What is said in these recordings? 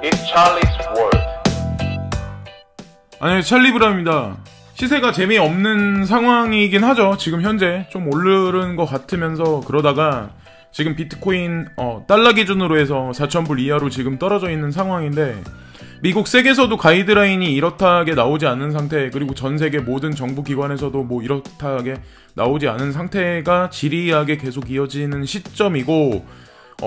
It's Charlie's World. 아니, 찰리브라입니다. 시세가 재미없는 상황이긴 하죠. 지금 현재 좀 오르는 것 같으면서 그러다가 지금 비트코인 달러 기준으로 해서 4,000불 이하로 지금 떨어져 있는 상황인데, 미국 세계에서도 가이드라인이 이렇다하게 나오지 않은 상태, 그리고 전 세계 모든 정부 기관에서도 뭐 이렇다하게 나오지 않은 상태가 지리하게 계속 이어지는 시점이고,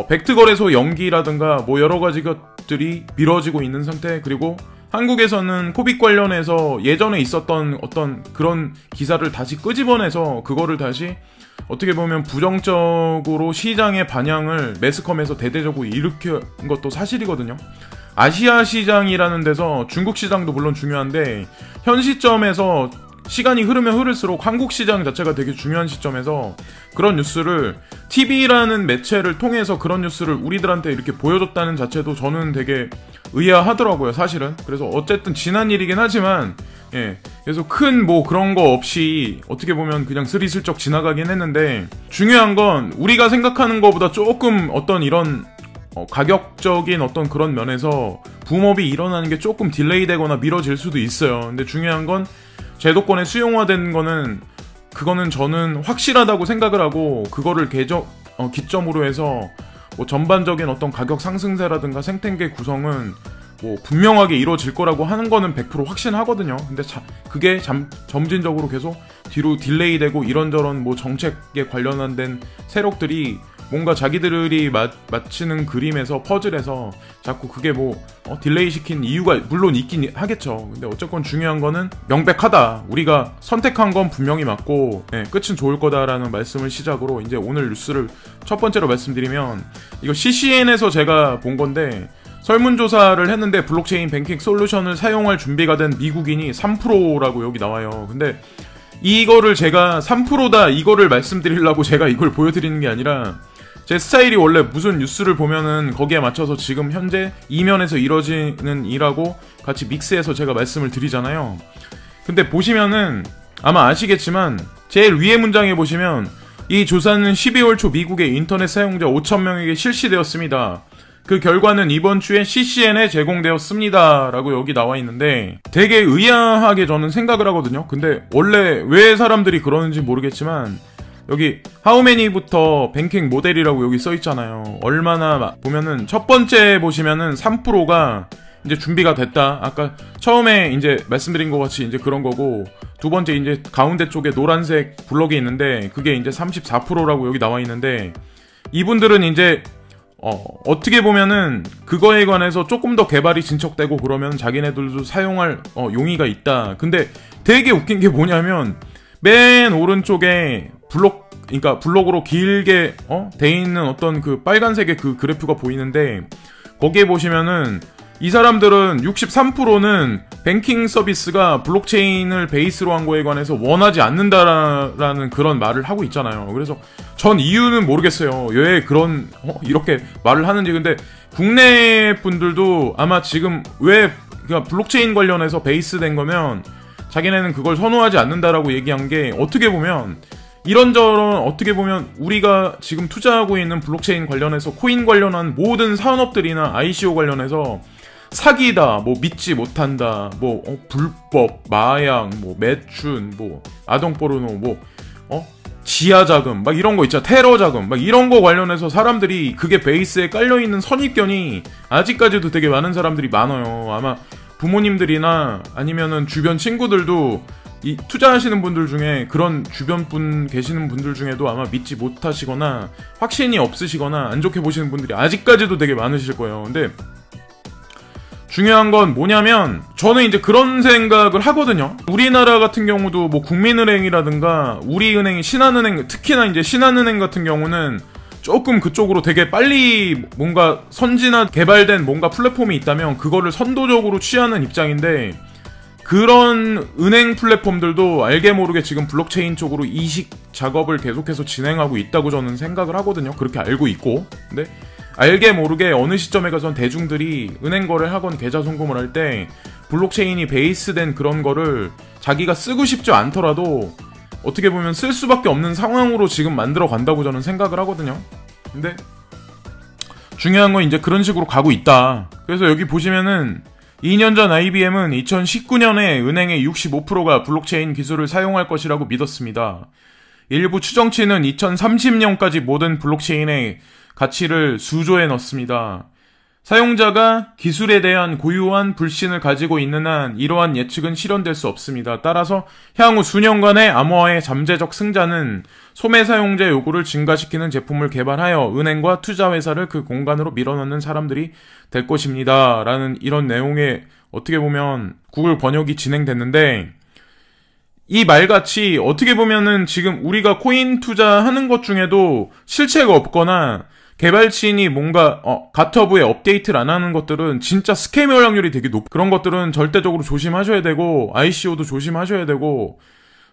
벡트 거래소 연기라든가 뭐 여러 가지 것들이 미뤄지고 있는 상태, 그리고 한국에서는 코빅 관련해서 예전에 있었던 어떤 그런 기사를 다시 끄집어내서 그거를 다시 어떻게 보면 부정적으로 시장의 반향을 매스컴에서 대대적으로 일으킨 것도 사실이거든요. 아시아 시장이라는 데서 중국 시장도 물론 중요한데, 현 시점에서 시간이 흐르면 흐를수록 한국 시장 자체가 되게 중요한 시점에서 그런 뉴스를 TV라는 매체를 통해서 그런 뉴스를 우리들한테 이렇게 보여줬다는 자체도 저는 되게 의아하더라고요, 사실은. 그래서 어쨌든 지난 일이긴 하지만, 그래서 큰 뭐 그런 거 없이 어떻게 보면 그냥 스리슬쩍 지나가긴 했는데, 중요한 건 우리가 생각하는 것보다 조금 어떤 이런 가격적인 어떤 그런 면에서 붐업이 일어나는 게 조금 딜레이 되거나 미뤄질 수도 있어요. 근데 중요한 건 제도권에 수용화된 거는, 그거는 저는 확실하다고 생각을 하고, 그거를 기점으로 해서 뭐 전반적인 어떤 가격 상승세라든가 생태계 구성은 뭐 분명하게 이루어질 거라고 하는 거는 100% 확신하거든요. 근데 그게 점진적으로 계속 뒤로 딜레이 되고, 이런저런 뭐 정책에 관련된 세력들이 뭔가 자기들이 맞히는 그림에서, 퍼즐에서 자꾸 그게 뭐 딜레이 시킨 이유가 물론 있긴 하겠죠. 근데 어쨌건 중요한 거는 명백하다. 우리가 선택한 건 분명히 맞고, 끝은 좋을 거다라는 말씀을 시작으로 이제 오늘 뉴스를 첫 번째로 말씀드리면, 이거 CCN에서 제가 본 건데, 설문조사를 했는데 블록체인 뱅킹 솔루션을 사용할 준비가 된 미국인이 3%라고 여기 나와요. 근데 이거를 제가 3%다 이거를 말씀드리려고 제가 이걸 보여드리는 게 아니라, 제 스타일이 원래 무슨 뉴스를 보면은 거기에 맞춰서 지금 현재 이면에서 이뤄지는 일하고 같이 믹스해서 제가 말씀을 드리잖아요. 근데 보시면은 아마 아시겠지만 제일 위에 문장에 보시면, 이 조사는 12월 초 미국의 인터넷 사용자 5,000명에게 실시되었습니다. 그 결과는 이번 주에 CCN에 제공되었습니다. 라고 여기 나와 있는데, 되게 의아하게 저는 생각을 하거든요. 근데 원래 왜 사람들이 그러는지 모르겠지만, 여기 하우메니부터 뱅킹 모델이라고 여기 써있잖아요. 얼마나 보면은 첫 번째 보시면은 3%가 이제 준비가 됐다. 아까 처음에 이제 말씀드린 것 같이 이제 그런 거고, 두 번째 이제 가운데 쪽에 노란색 블럭이 있는데 그게 이제 34%라고 여기 나와 있는데, 이분들은 이제 어떻게 보면은 그거에 관해서 조금 더 개발이 진척되고 그러면 자기네들도 사용할 용의가 있다. 근데 되게 웃긴 게 뭐냐면, 맨 오른쪽에 그러니까 블록으로 길게 돼 있는 어떤 그 빨간색의 그 그래프가 보이는데, 거기에 보시면은 이 사람들은 63%는 뱅킹 서비스가 블록체인을 베이스로 한 거에 관해서 원하지 않는다라는 그런 말을 하고 있잖아요. 그래서 전 이유는 모르겠어요. 왜 그런 이렇게 말을 하는지. 근데 국내 분들도 아마 지금 왜 그러니까 블록체인 관련해서 베이스된 거면 자기네는 그걸 선호하지 않는다라고 얘기한 게, 어떻게 보면 이런저런 어떻게 보면 우리가 지금 투자하고 있는 블록체인 관련해서 코인 관련한 모든 산업들이나 ICO 관련해서 사기다, 뭐 믿지 못한다, 뭐 불법, 마약, 뭐 매춘, 뭐 아동 포르노, 뭐 지하 자금, 막 이런 거 있잖아, 테러 자금, 막 이런 거 관련해서 사람들이 그게 베이스에 깔려 있는 선입견이 아직까지도 되게 많은 사람들이 많아요. 아마 부모님들이나 아니면은 주변 친구들도 이 투자하시는 분들 중에 그런 주변 분 계시는 분들 중에도 아마 믿지 못하시거나 확신이 없으시거나 안 좋게 보시는 분들이 아직까지도 되게 많으실 거예요. 근데 중요한 건 뭐냐면, 저는 이제 그런 생각을 하거든요. 우리나라 같은 경우도 뭐 국민은행이라든가 우리은행이 신한은행, 특히나 이제 신한은행 같은 경우는 조금 그쪽으로 되게 빨리 뭔가 선진화 개발된 뭔가 플랫폼이 있다면 그거를 선도적으로 취하는 입장인데, 그런 은행 플랫폼들도 알게 모르게 지금 블록체인 쪽으로 이식 작업을 계속해서 진행하고 있다고 저는 생각을 하거든요. 그렇게 알고 있고. 근데 알게 모르게 어느 시점에 가선 대중들이 은행 거래를 하건 계좌 송금을 할 때 블록체인이 베이스된 그런 거를 자기가 쓰고 싶지 않더라도 어떻게 보면 쓸 수밖에 없는 상황으로 지금 만들어 간다고 저는 생각을 하거든요. 근데 중요한 건 이제 그런 식으로 가고 있다. 그래서 여기 보시면은 2년 전 IBM은 2019년에 은행의 65%가 블록체인 기술을 사용할 것이라고 믿었습니다. 일부 추정치는 2030년까지 모든 블록체인의 가치를 수조에 넣습니다. 사용자가 기술에 대한 고유한 불신을 가지고 있는 한 이러한 예측은 실현될 수 없습니다. 따라서 향후 수년간의 암호화의 잠재적 승자는 소매 사용자 요구를 증가시키는 제품을 개발하여 은행과 투자회사를 그 공간으로 밀어넣는 사람들이 될 것입니다. 라는 이런 내용의 어떻게 보면 구글 번역이 진행됐는데, 이 말같이 어떻게 보면은 지금 우리가 코인 투자하는 것 중에도 실체가 없거나 개발진이 뭔가 가터브에 업데이트를 안 하는 것들은 진짜 스캠일 확률이 되게 그런 것들은 절대적으로 조심하셔야 되고 ICO도 조심하셔야 되고,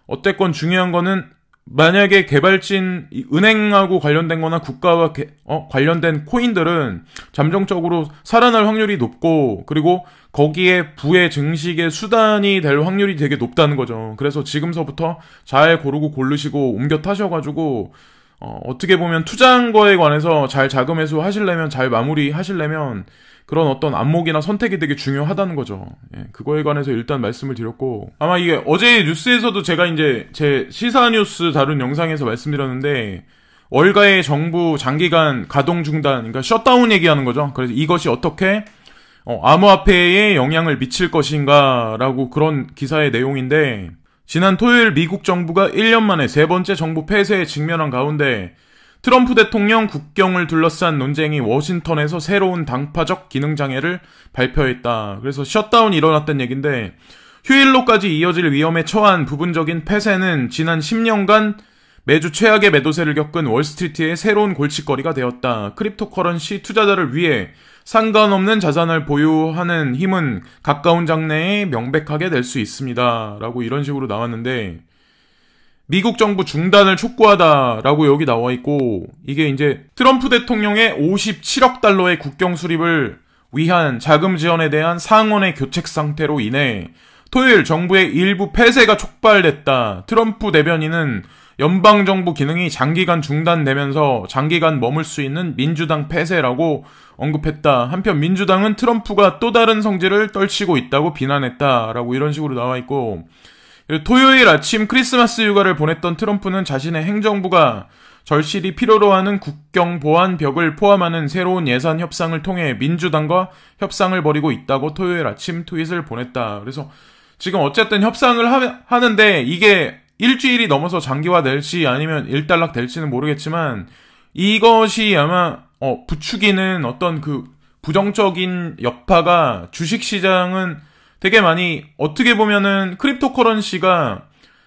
어쨌건 중요한 거는 만약에 개발진 은행하고 관련된 거나 국가와 관련된 코인들은 잠정적으로 살아날 확률이 높고, 그리고 거기에 부의 증식의 수단이 될 확률이 되게 높다는 거죠. 그래서 지금서부터 잘 고르시고 옮겨 타셔가지고 어떻게 보면 투자한 거에 관해서 잘 자금 회수 하시려면, 잘 마무리 하시려면 그런 어떤 안목이나 선택이 되게 중요하다는 거죠. 예, 그거에 관해서 일단 말씀을 드렸고, 아마 이게 어제 뉴스에서도 제가 이제 제 시사 뉴스 다룬 영상에서 말씀드렸는데, 월가의 정부 장기간 가동 중단, 그러니까 셧다운 얘기하는 거죠. 그래서 이것이 어떻게 암호화폐에 영향을 미칠 것인가라고, 그런 기사의 내용인데, 지난 토요일 미국 정부가 1년 만에 세 번째 정부 폐쇄에 직면한 가운데 트럼프 대통령 국경을 둘러싼 논쟁이 워싱턴에서 새로운 당파적 기능장애를 발표했다. 그래서 셧다운이 일어났던 얘기인데, 휴일로까지 이어질 위험에 처한 부분적인 폐쇄는 지난 10년간 매주 최악의 매도세를 겪은 월스트리트의 새로운 골칫거리가 되었다. 크립토커런시 투자자를 위해 상관없는 자산을 보유하는 힘은 가까운 장래에 명백하게 될 수 있습니다. 라고 이런 식으로 나왔는데, 미국 정부 중단을 촉구하다라고 여기 나와 있고, 이게 이제 트럼프 대통령의 57억 달러의 국경 수립을 위한 자금 지원에 대한 상원의 교책 상태로 인해 토요일 정부의 일부 폐쇄가 촉발됐다. 트럼프 대변인은 연방정부 기능이 장기간 중단되면서 장기간 머물 수 있는 민주당 폐쇄라고 언급했다. 한편 민주당은 트럼프가 또 다른 성질을 떨치고 있다고 비난했다라고 이런 식으로 나와 있고, 토요일 아침 크리스마스 휴가를 보냈던 트럼프는 자신의 행정부가 절실히 필요로 하는 국경 보안 벽을 포함하는 새로운 예산 협상을 통해 민주당과 협상을 벌이고 있다고 토요일 아침 트윗을 보냈다. 그래서 지금 어쨌든 협상을 하는데 이게 일주일이 넘어서 장기화될지 아니면 일단락 될지는 모르겠지만, 이것이 아마 부추기는 어떤 그 부정적인 여파가 주식시장은 되게 많이, 어떻게 보면은 크립토커런시가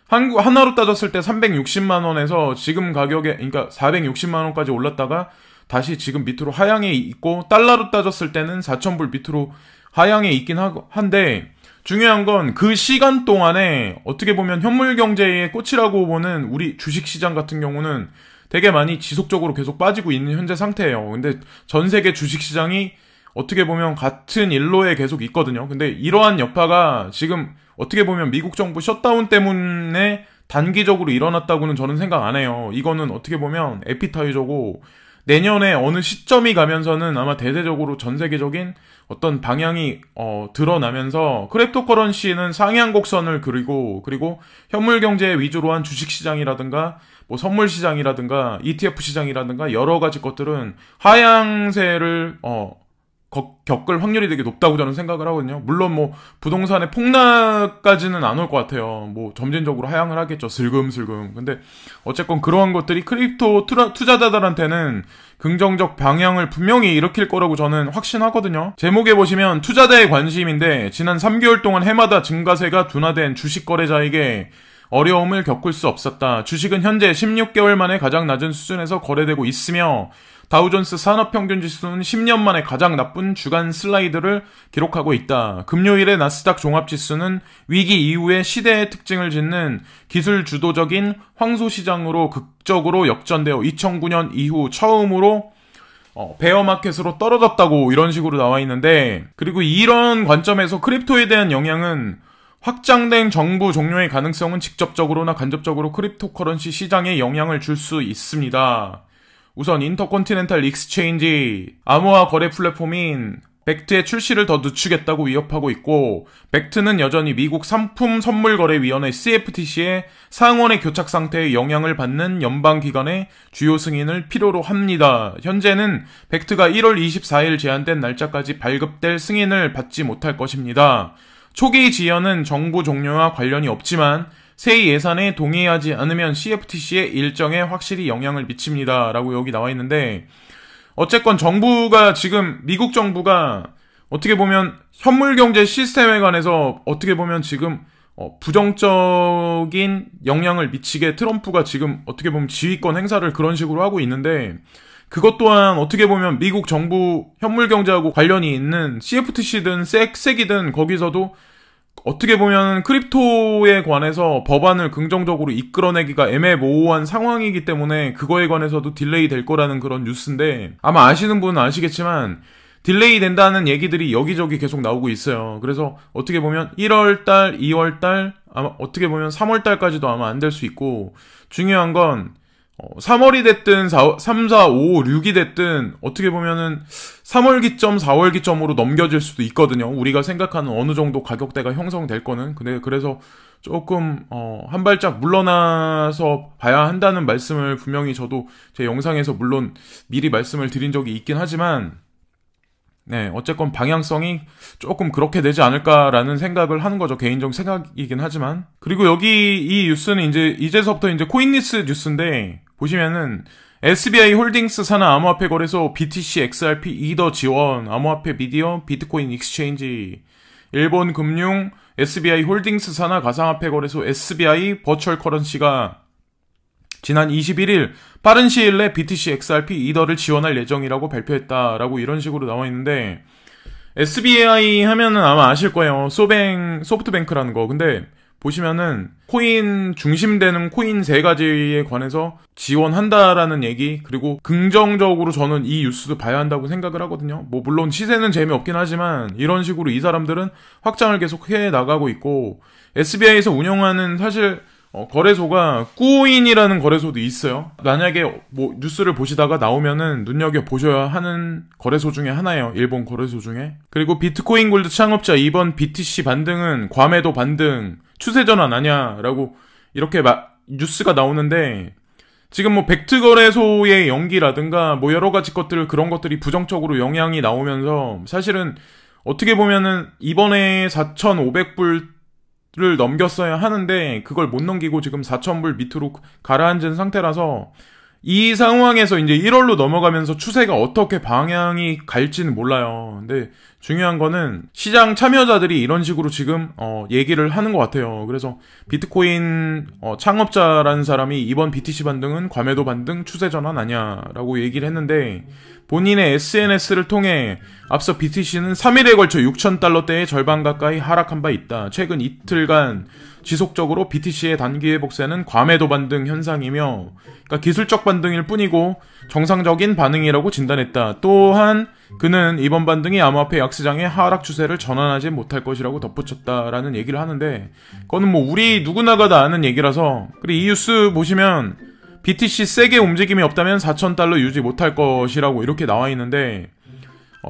하나로 따졌을 때 360만 원에서 지금 가격에, 그러니까 460만 원까지 올랐다가 다시 지금 밑으로 하향에 있고, 달러로 따졌을 때는 4,000불 밑으로 하향에 있긴 한데, 중요한 건 그 시간 동안에 어떻게 보면 현물 경제의 꽃이라고 보는 우리 주식시장 같은 경우는 되게 많이 지속적으로 계속 빠지고 있는 현재 상태예요. 근데 전 세계 주식시장이 어떻게 보면 같은 일로에 계속 있거든요. 근데 이러한 여파가 지금 어떻게 보면 미국 정부 셧다운 때문에 단기적으로 일어났다고는 저는 생각 안 해요. 이거는 어떻게 보면 에피타이저고, 내년에 어느 시점이 가면서는 아마 대대적으로 전 세계적인 어떤 방향이 드러나면서 크립토커런시는 상향 곡선을 그리고, 그리고 현물 경제 위주로 한 주식 시장이라든가 뭐 선물 시장이라든가 ETF 시장이라든가 여러 가지 것들은 하향세를 겪을 확률이 되게 높다고 저는 생각을 하거든요. 물론 뭐 부동산의 폭락까지는 안 올 것 같아요. 뭐 점진적으로 하향을 하겠죠. 슬금슬금. 근데 어쨌건 그러한 것들이 크립토 투자자들한테는 긍정적 방향을 분명히 일으킬 거라고 저는 확신하거든요. 제목에 보시면 투자자의 관심인데, 지난 3개월 동안 해마다 증가세가 둔화된 주식 거래자에게 어려움을 겪을 수 없었다. 주식은 현재 16개월 만에 가장 낮은 수준에서 거래되고 있으며, 다우존스 산업평균지수는 10년 만에 가장 나쁜 주간 슬라이드를 기록하고 있다. 금요일의 나스닥 종합지수는 위기 이후에 시대의 특징을 짓는 기술 주도적인 황소시장으로 극적으로 역전되어 2009년 이후 처음으로 베어마켓으로 떨어졌다고 이런 식으로 나와 있는데, 그리고 이런 관점에서 크립토에 대한 영향은 확장된 정부 종료의 가능성은 직접적으로나 간접적으로 크립토커런시 시장에 영향을 줄 수 있습니다. 우선 인터컨티넨탈 익스체인지 암호화 거래 플랫폼인 벡트의 출시를 더 늦추겠다고 위협하고 있고, 벡트는 여전히 미국 상품선물거래위원회 CFTC의 상원의 교착 상태에 영향을 받는 연방기관의 주요 승인을 필요로 합니다. 현재는 벡트가 1월 24일 제한된 날짜까지 발급될 승인을 받지 못할 것입니다. 초기 지연은 정부 종료와 관련이 없지만 새 예산에 동의하지 않으면 CFTC의 일정에 확실히 영향을 미칩니다. 라고 여기 나와 있는데, 어쨌건 정부가 지금 미국 정부가 어떻게 보면 현물경제 시스템에 관해서 어떻게 보면 지금 부정적인 영향을 미치게 트럼프가 지금 어떻게 보면 지휘권 행사를 그런 식으로 하고 있는데, 그것 또한 어떻게 보면 미국 정부 현물경제하고 관련이 있는 CFTC든 SEC이든 거기서도 어떻게 보면 크립토에 관해서 법안을 긍정적으로 이끌어내기가 애매모호한 상황이기 때문에 그거에 관해서도 딜레이 될 거라는 그런 뉴스인데, 아마 아시는 분은 아시겠지만 딜레이 된다는 얘기들이 여기저기 계속 나오고 있어요. 그래서 어떻게 보면 1월달, 2월달, 아마 어떻게 보면 3월달까지도 아마 안 될 수 있고, 중요한 건 3월이 됐든 3, 4, 5, 6이 됐든 어떻게 보면은 3월 기점, 4월 기점으로 넘겨질 수도 있거든요. 우리가 생각하는 어느 정도 가격대가 형성될 거는. 근데 그래서 조금 한 발짝 물러나서 봐야 한다는 말씀을 분명히 저도 제 영상에서 물론 미리 말씀을 드린 적이 있긴 하지만, 네, 어쨌건 방향성이 조금 그렇게 되지 않을까라는 생각을 하는 거죠. 개인적 생각이긴 하지만. 그리고 여기 이 뉴스는 이제서부터 코인니스 뉴스인데, 보시면은 SBI 홀딩스 산하 암호화폐 거래소 BTC XRP 이더 지원, 암호화폐 미디어 비트코인 익스체인지, 일본 금융 SBI 홀딩스 산하 가상화폐 거래소 SBI 버추얼 커런시가 지난 21일 빠른 시일 내 BTC XRP 이더를 지원할 예정이라고 발표했다라고 이런 식으로 나와 있는데, SBI 하면은 아마 아실 거예요. 소프트뱅크라는 거. 근데 보시면은 코인 중심되는 코인 3가지에 관해서 지원한다라는 얘기, 그리고 긍정적으로 저는 이 뉴스도 봐야 한다고 생각을 하거든요. 뭐 물론 시세는 재미없긴 하지만 이런 식으로 이 사람들은 확장을 계속 해 나가고 있고, SBI에서 운영하는 사실 거래소가 꾸인이라는 거래소도 있어요. 만약에 뭐 뉴스를 보시다가 나오면은 눈여겨보셔야 하는 거래소 중에 하나예요. 일본 거래소 중에. 그리고 비트코인 골드 창업자 이번 BTC 반등은 과매도 반등, 추세전환 아냐라고 이렇게 뉴스가 나오는데, 지금 뭐 벡트 거래소의 연기라든가 뭐 여러 가지 그런 것들이 부정적으로 영향이 나오면서, 사실은 어떻게 보면은 이번에 4,500불 를 넘겼어야 하는데 그걸 못 넘기고 지금 4,000불 밑으로 가라앉은 상태라서, 이 상황에서 이제 1월로 넘어가면서 추세가 어떻게 방향이 갈지는 몰라요. 근데 중요한 거는 시장 참여자들이 이런 식으로 지금 얘기를 하는 것 같아요. 그래서 비트코인 창업자라는 사람이 이번 BTC 반등은 과매도 반등, 추세 전환 아니야라고 얘기를 했는데, 본인의 SNS를 통해 앞서 BTC는 3일에 걸쳐 6,000달러대의 절반 가까이 하락한 바 있다. 최근 이틀간 지속적으로 BTC의 단기 회복세는 과매도 반등 현상이며, 그러니까 기술적 반등일 뿐이고 정상적인 반응이라고 진단했다. 또한 그는 이번 반등이 암호화폐 약시장의 하락 추세를 전환하지 못할 것이라고 덧붙였다라는 얘기를 하는데, 그거는 뭐 우리 누구나가 다 아는 얘기라서. 그리고 이 뉴스 보시면 BTC 세게 움직임이 없다면 4,000달러 유지 못할 것이라고 이렇게 나와 있는데,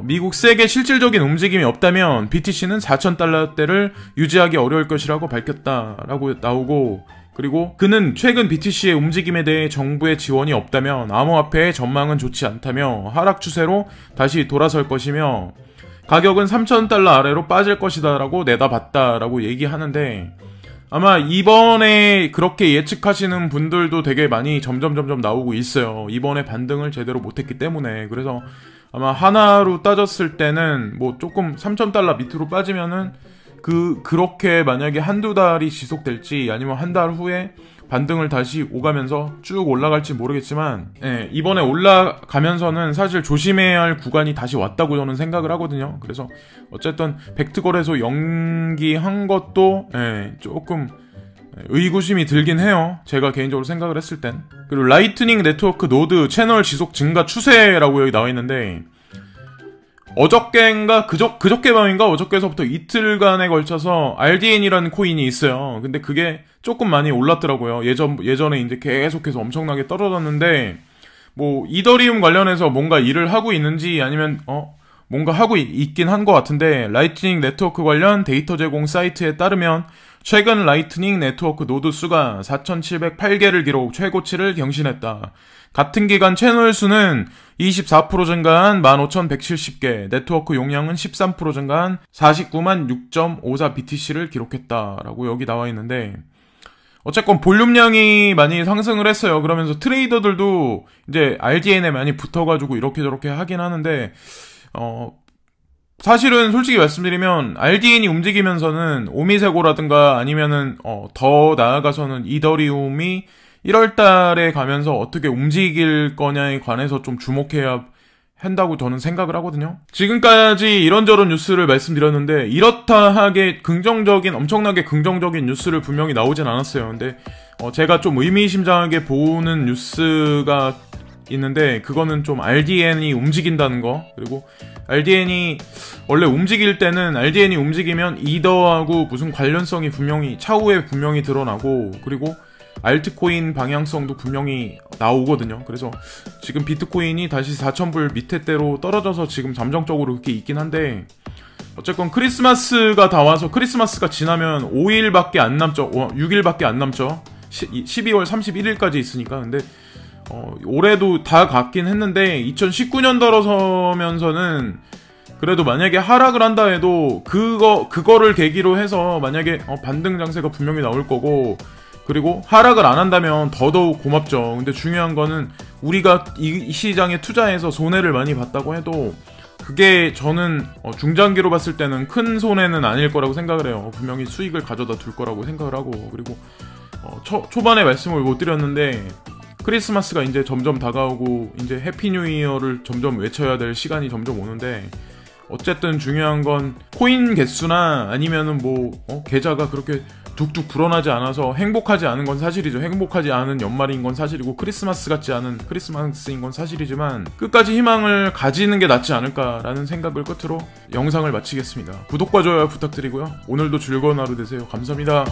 미국 세계 실질적인 움직임이 없다면 BTC는 4,000달러대를 유지하기 어려울 것이라고 밝혔다라고 나오고, 그리고 그는 최근 BTC의 움직임에 대해 정부의 지원이 없다면 암호화폐의 전망은 좋지 않다며 하락 추세로 다시 돌아설 것이며 가격은 3,000달러 아래로 빠질 것이다라고 내다봤다라고 얘기하는데, 아마 이번에 그렇게 예측하시는 분들도 되게 많이 점점 나오고 있어요. 이번에 반등을 제대로 못했기 때문에. 그래서 아마 하나로 따졌을 때는 뭐 조금 3,000달러 밑으로 빠지면은 그렇게 만약에 한두 달이 지속될지 아니면 한 달 후에 반등을 다시 오가면서 쭉 올라갈지 모르겠지만, 예, 이번에 올라가면서는 사실 조심해야 할 구간이 다시 왔다고 저는 생각을 하거든요. 그래서 어쨌든 벡트 거래소 연기한 것도 조금 의구심이 들긴 해요. 제가 개인적으로 생각을 했을 땐. 그리고 라이트닝 네트워크 노드 채널 지속 증가 추세라고 여기 나와 있는데, 어저께인가 그저께 밤인가 어저께서부터 이틀간에 걸쳐서 RDN이라는 코인이 있어요. 근데 그게 조금 많이 올랐더라고요. 예전에 이제 계속해서 엄청나게 떨어졌는데, 뭐 이더리움 관련해서 뭔가 일을 하고 있는지 아니면 뭔가 하고 있긴 한 것 같은데, 라이트닝 네트워크 관련 데이터 제공 사이트에 따르면 최근 라이트닝 네트워크 노드 수가 4,708개를 기록 최고치를 경신했다. 같은 기간 채널 수는 24% 증가한 15,170개, 네트워크 용량은 13% 증가한 49만 6.54 BTC를 기록했다라고 여기 나와 있는데, 어쨌건 볼륨량이 많이 상승을 했어요. 그러면서 트레이더들도 이제 RDN에 많이 붙어가지고 이렇게 저렇게 하긴 하는데, 사실은 솔직히 말씀드리면 RDN이 움직이면서는 오미세고라든가 아니면은 더 나아가서는 이더리움이 1월달에 가면서 어떻게 움직일 거냐에 관해서 좀 주목해야 한다고 저는 생각을 하거든요. 지금까지 이런저런 뉴스를 말씀드렸는데 이렇다 하게 엄청나게 긍정적인 뉴스를 분명히 나오진 않았어요. 근데 제가 좀 의미심장하게 보는 뉴스가 있는데, 그거는 좀 RDN이 움직인다는 거. 그리고 RDN이 원래 움직일 때는 RDN이 움직이면 이더하고 무슨 관련성이 차후에 분명히 드러나고, 그리고 알트코인 방향성도 분명히 나오거든요. 그래서 지금 비트코인이 다시 4,000불 밑에대로 떨어져서 지금 잠정적으로 그렇게 있긴 한데, 어쨌건 크리스마스가 다 와서, 크리스마스가 지나면 5일밖에 안 남죠. 6일밖에 안 남죠. 12월 31일까지 있으니까. 근데 올해도 다 갔긴 했는데 2019년 들어서면서는 그래도 만약에 하락을 한다 해도 그거를 계기로 해서 만약에 반등 장세가 분명히 나올 거고, 그리고 하락을 안 한다면 더더욱 고맙죠. 근데 중요한 거는 우리가 이 시장에 투자해서 손해를 많이 봤다고 해도 그게 저는 중장기로 봤을 때는 큰 손해는 아닐 거라고 생각을 해요. 분명히 수익을 가져다 둘 거라고 생각을 하고, 그리고 초반에 말씀을 못 드렸는데 크리스마스가 이제 점점 다가오고 이제 해피 뉴 이어를 점점 외쳐야 될 시간이 점점 오는데, 어쨌든 중요한 건 코인 개수나 아니면은 계좌가 그렇게 뚝뚝 불어나지 않아서 행복하지 않은 건 사실이죠. 행복하지 않은 연말인 건 사실이고 크리스마스 같지 않은 크리스마스인 건 사실이지만, 끝까지 희망을 가지는 게 낫지 않을까라는 생각을 끝으로 영상을 마치겠습니다. 구독과 좋아요 부탁드리고요. 오늘도 즐거운 하루 되세요. 감사합니다.